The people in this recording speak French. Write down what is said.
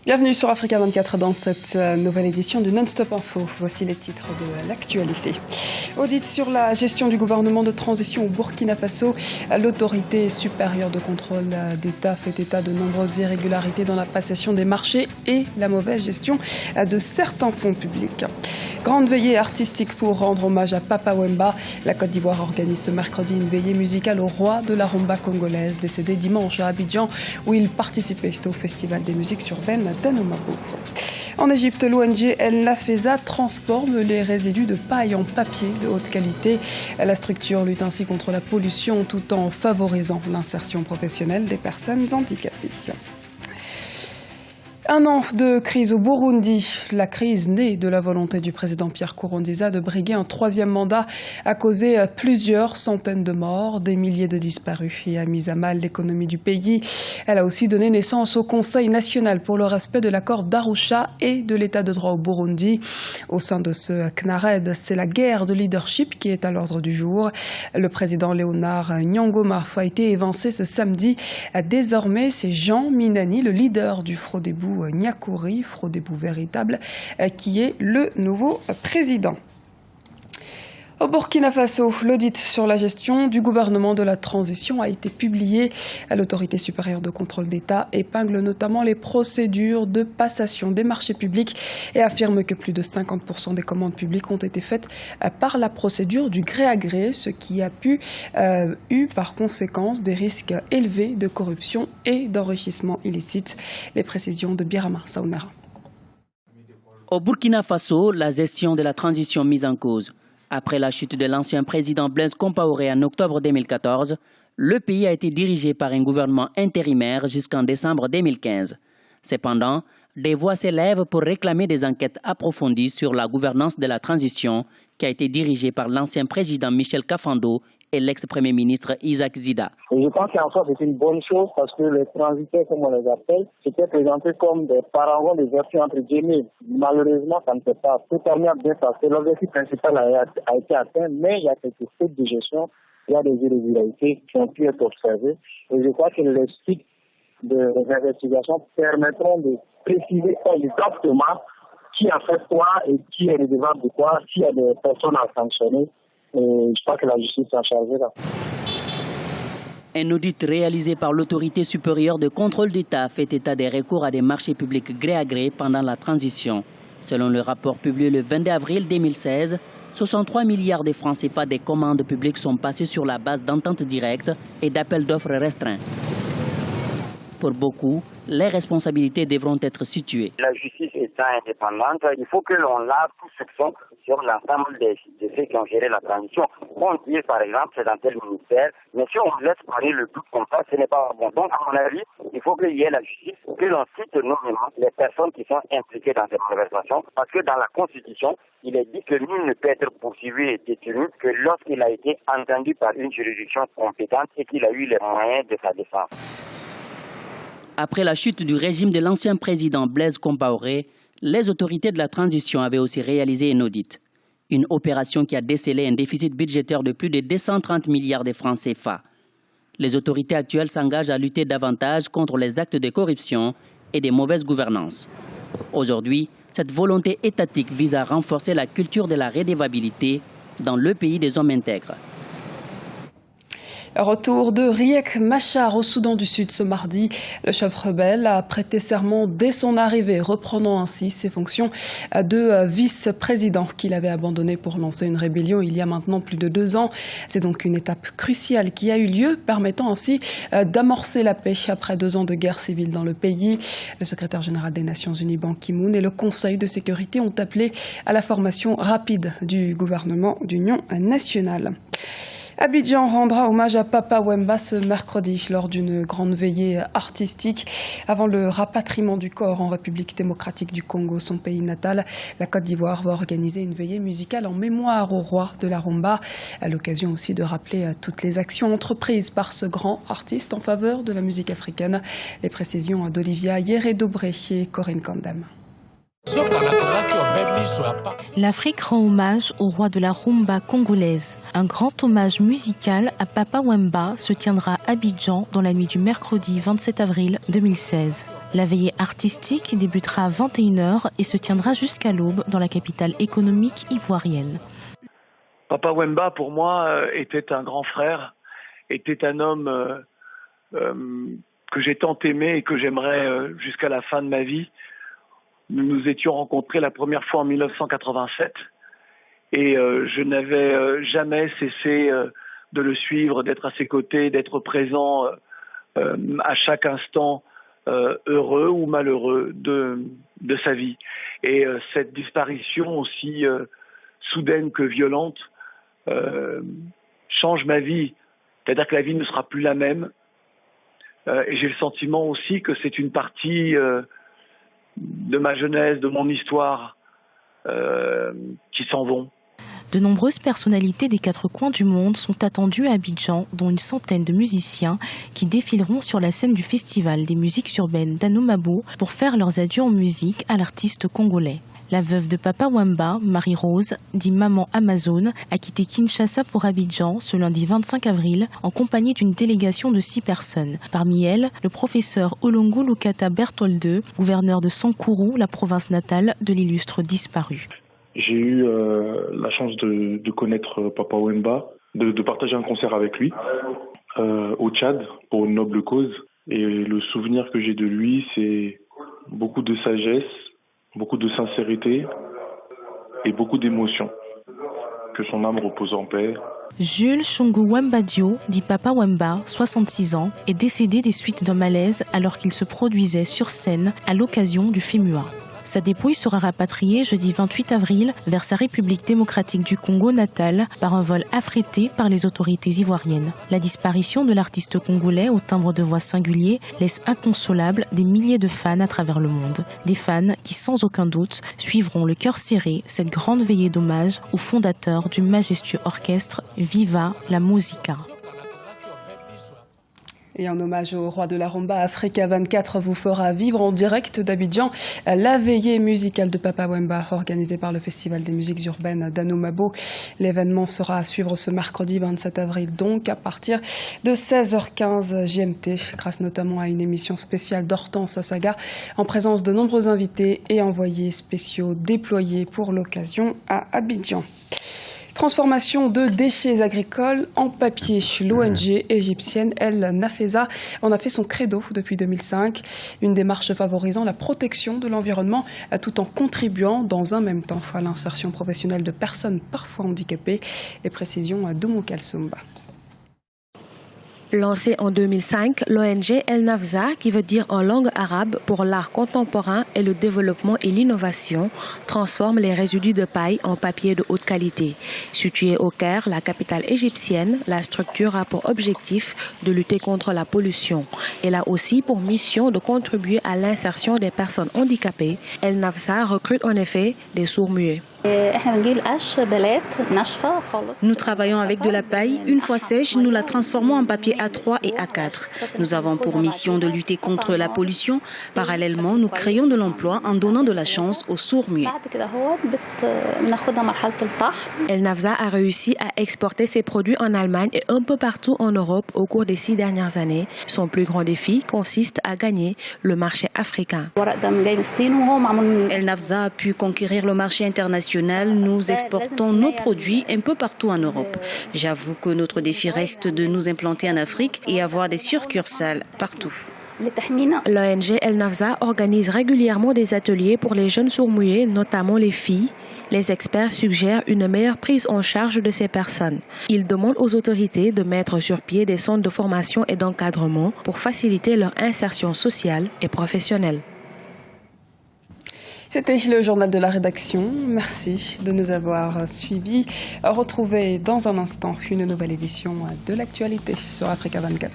Bienvenue sur Africa 24 dans cette nouvelle édition du Non-Stop Info. Voici les titres de l'actualité. Audit sur la gestion du gouvernement de transition au Burkina Faso. L'autorité supérieure de contrôle d'État fait état de nombreuses irrégularités dans la passation des marchés et la mauvaise gestion de certains fonds publics. Grande veillée artistique pour rendre hommage à Papa Wemba. La Côte d'Ivoire organise ce mercredi une veillée musicale au roi de la rumba congolaise, décédé dimanche à Abidjan, où il participait au Festival des musiques urbaines d'Anomabo. En Égypte, l'ONG El Nafesa transforme les résidus de paille en papier de haute qualité. La structure lutte ainsi contre la pollution tout en favorisant l'insertion professionnelle des personnes handicapées. Un an de crise au Burundi. La crise née de la volonté du président Pierre Nkurunziza de briguer un troisième mandat a causé plusieurs centaines de morts, des milliers de disparus et a mis à mal l'économie du pays. Elle a aussi donné naissance au Conseil national pour le respect de l'accord d'Arusha et de l'état de droit au Burundi. Au sein de ce CNARED, c'est la guerre de leadership qui est à l'ordre du jour. Le président Léonard Nyangoma a été évincé ce samedi. Désormais, c'est Jean Minani, le leader du Frodébu Nyakuri, Frodébu véritable, qui est le nouveau président. Au Burkina Faso, l'audit sur la gestion du gouvernement de la transition a été publié. L'autorité supérieure de contrôle d'État épingle notamment les procédures de passation des marchés publics et affirme que plus de 50% des commandes publiques ont été faites par la procédure du gré à gré, ce qui a eu par conséquence des risques élevés de corruption et d'enrichissement illicite. Les précisions de Birama Saounara. Au Burkina Faso, la gestion de la transition mise en cause. Après la chute de l'ancien président Blaise Compaoré en octobre 2014, le pays a été dirigé par un gouvernement intérimaire jusqu'en décembre 2015. Cependant, des voix s'élèvent pour réclamer des enquêtes approfondies sur la gouvernance de la transition qui a été dirigée par l'ancien président Michel Kafando et l'ex-premier ministre Isaac Zida. Et je pense qu'en soi, c'est une bonne chose parce que les transitaires, comme on les appelle, s'étaient présentés comme des parangons des versions entre guillemets. Malheureusement, ça ne peut pas totalement bien passer. L'objectif principal a été atteint, mais il y a quelques fautes de gestion, il y a des irrégularités qui ont pu être observées. Et je crois que les sites des investigations permettront de préciser exactement qui a fait quoi et qui est redevable de quoi, s'il y a des personnes à sanctionner. Et je crois que la justice s'en chargera. Un audit réalisé par l'autorité supérieure de contrôle d'État fait état des recours à des marchés publics gré à gré pendant la transition. Selon le rapport publié le 22 avril 2016, 63 milliards de francs CFA des commandes publiques sont passées sur la base d'ententes directes et d'appels d'offres restreints. Pour beaucoup, les responsabilités devront être situées. La justice étant indépendante, il faut que l'on lave tout soupçon sur l'ensemble de ceux qui ont géré la transition. On dit par exemple c'est dans tel ministère, mais si on laisse parler le doute comme ça, ce n'est pas bon. Donc à mon avis, il faut qu'il y ait la justice, que l'on cite nommément les personnes qui sont impliquées dans cette malversation, parce que dans la Constitution, il est dit que nul ne peut être poursuivi et détenu que lorsqu'il a été entendu par une juridiction compétente et qu'il a eu les moyens de sa défense. Après la chute du régime de l'ancien président Blaise Compaoré, les autorités de la transition avaient aussi réalisé un audit. Une opération qui a décelé un déficit budgétaire de plus de 230 milliards de francs CFA. Les autorités actuelles s'engagent à lutter davantage contre les actes de corruption et des mauvaises gouvernances. Aujourd'hui, cette volonté étatique vise à renforcer la culture de la redevabilité dans le pays des hommes intègres. Retour de Riek Machar au Soudan du Sud ce mardi. Le chef rebelle a prêté serment dès son arrivée, reprenant ainsi ses fonctions de vice-président qu'il avait abandonné pour lancer une rébellion il y a maintenant plus de 2 ans. C'est donc une étape cruciale qui a eu lieu, permettant ainsi d'amorcer la paix après 2 ans de guerre civile dans le pays. Le secrétaire général des Nations Unies, Ban Ki-moon, et le Conseil de sécurité ont appelé à la formation rapide du gouvernement d'union nationale. Abidjan rendra hommage à Papa Wemba ce mercredi lors d'une grande veillée artistique avant le rapatriement du corps en République démocratique du Congo, son pays natal. La Côte d'Ivoire va organiser une veillée musicale en mémoire au roi de la rumba, à l'occasion aussi de rappeler toutes les actions entreprises par ce grand artiste en faveur de la musique africaine. Les précisions d'Olivia Yéré-Dobré et Corinne Kandem. L'Afrique rend hommage au roi de la rumba congolaise. Un grand hommage musical à Papa Wemba se tiendra à Abidjan dans la nuit du mercredi 27 avril 2016. La veillée artistique débutera à 21h et se tiendra jusqu'à l'aube dans la capitale économique ivoirienne. Papa Wemba, pour moi, était un grand frère, était un homme que j'ai tant aimé et que j'aimerais jusqu'à la fin de ma vie. Nous nous étions rencontrés la première fois en 1987 et je n'avais jamais cessé de le suivre, d'être à ses côtés, d'être présent à chaque instant heureux ou malheureux de sa vie. Et cette disparition aussi soudaine que violente change ma vie, c'est-à-dire que la vie ne sera plus la même. Et j'ai le sentiment aussi que c'est une partie de ma jeunesse, de mon histoire, qui s'en vont. De nombreuses personnalités des quatre coins du monde sont attendues à Abidjan, dont une centaine de musiciens qui défileront sur la scène du Festival des musiques urbaines d'Anoumabo pour faire leurs adieux en musique à l'artiste congolais. La veuve de Papa Wemba, Marie-Rose, dit Maman Amazon, a quitté Kinshasa pour Abidjan ce lundi 25 avril en compagnie d'une délégation de 6 personnes. Parmi elles, le professeur Olongo Lukata Bertolde, gouverneur de Sankourou, la province natale de l'illustre disparu. J'ai eu la chance de connaître Papa Wemba, de partager un concert avec lui au Tchad pour une noble cause. Et le souvenir que j'ai de lui, c'est beaucoup de sagesse, beaucoup de sincérité et beaucoup d'émotion. Que son âme repose en paix. Jules Chungu Wembadio, dit Papa Wemba, 66 ans, est décédé des suites d'un malaise alors qu'il se produisait sur scène à l'occasion du FEMUA. Sa dépouille sera rapatriée jeudi 28 avril vers sa République démocratique du Congo natale par un vol affrété par les autorités ivoiriennes. La disparition de l'artiste congolais au timbre de voix singulier laisse inconsolables des milliers de fans à travers le monde. Des fans qui, sans aucun doute, suivront le cœur serré cette grande veillée d'hommage au fondateur du majestueux orchestre Viva la Musica. Et en hommage au roi de la rumba, Africa 24 vous fera vivre en direct d'Abidjan la veillée musicale de Papa Wemba organisée par le Festival des musiques urbaines d'Anoumabo. L'événement sera à suivre ce mercredi 27 avril, donc à partir de 16h15 GMT, grâce notamment à une émission spéciale d'Hortense Saga en présence de nombreux invités et envoyés spéciaux déployés pour l'occasion à Abidjan. Transformation de déchets agricoles en papier. L'ONG égyptienne El Nafesa en a fait son credo depuis 2005. Une démarche favorisant la protection de l'environnement tout en contribuant dans un même temps à l'insertion professionnelle de personnes parfois handicapées. Les précisions d'Oumou Kalsoumba. Lancée en 2005, l'ONG El Nafsa, qui veut dire en langue arabe pour l'art contemporain et le développement et l'innovation, transforme les résidus de paille en papier de haute qualité. Située au Caire, la capitale égyptienne, la structure a pour objectif de lutter contre la pollution. Elle a aussi pour mission de contribuer à l'insertion des personnes handicapées. El Nafsa recrute en effet des sourds-muets. Nous travaillons avec de la paille. Une fois sèche, nous la transformons en papier A3 et A4. Nous avons pour mission de lutter contre la pollution. Parallèlement, nous créons de l'emploi en donnant de la chance aux sourds-muets. El Nafsa a réussi à exporter ses produits en Allemagne et un peu partout en Europe au cours des 6 dernières années. Son plus grand défi consiste à gagner le marché africain. El Nafsa a pu conquérir le marché international. Nous exportons nos produits un peu partout en Europe. J'avoue que notre défi reste de nous implanter en Afrique et avoir des succursales partout. L'ONG El Nafsa organise régulièrement des ateliers pour les jeunes sourds-muets, notamment les filles. Les experts suggèrent une meilleure prise en charge de ces personnes. Ils demandent aux autorités de mettre sur pied des centres de formation et d'encadrement pour faciliter leur insertion sociale et professionnelle. C'était le journal de la rédaction. Merci de nous avoir suivis. Retrouvez dans un instant une nouvelle édition de l'actualité sur Africa 24.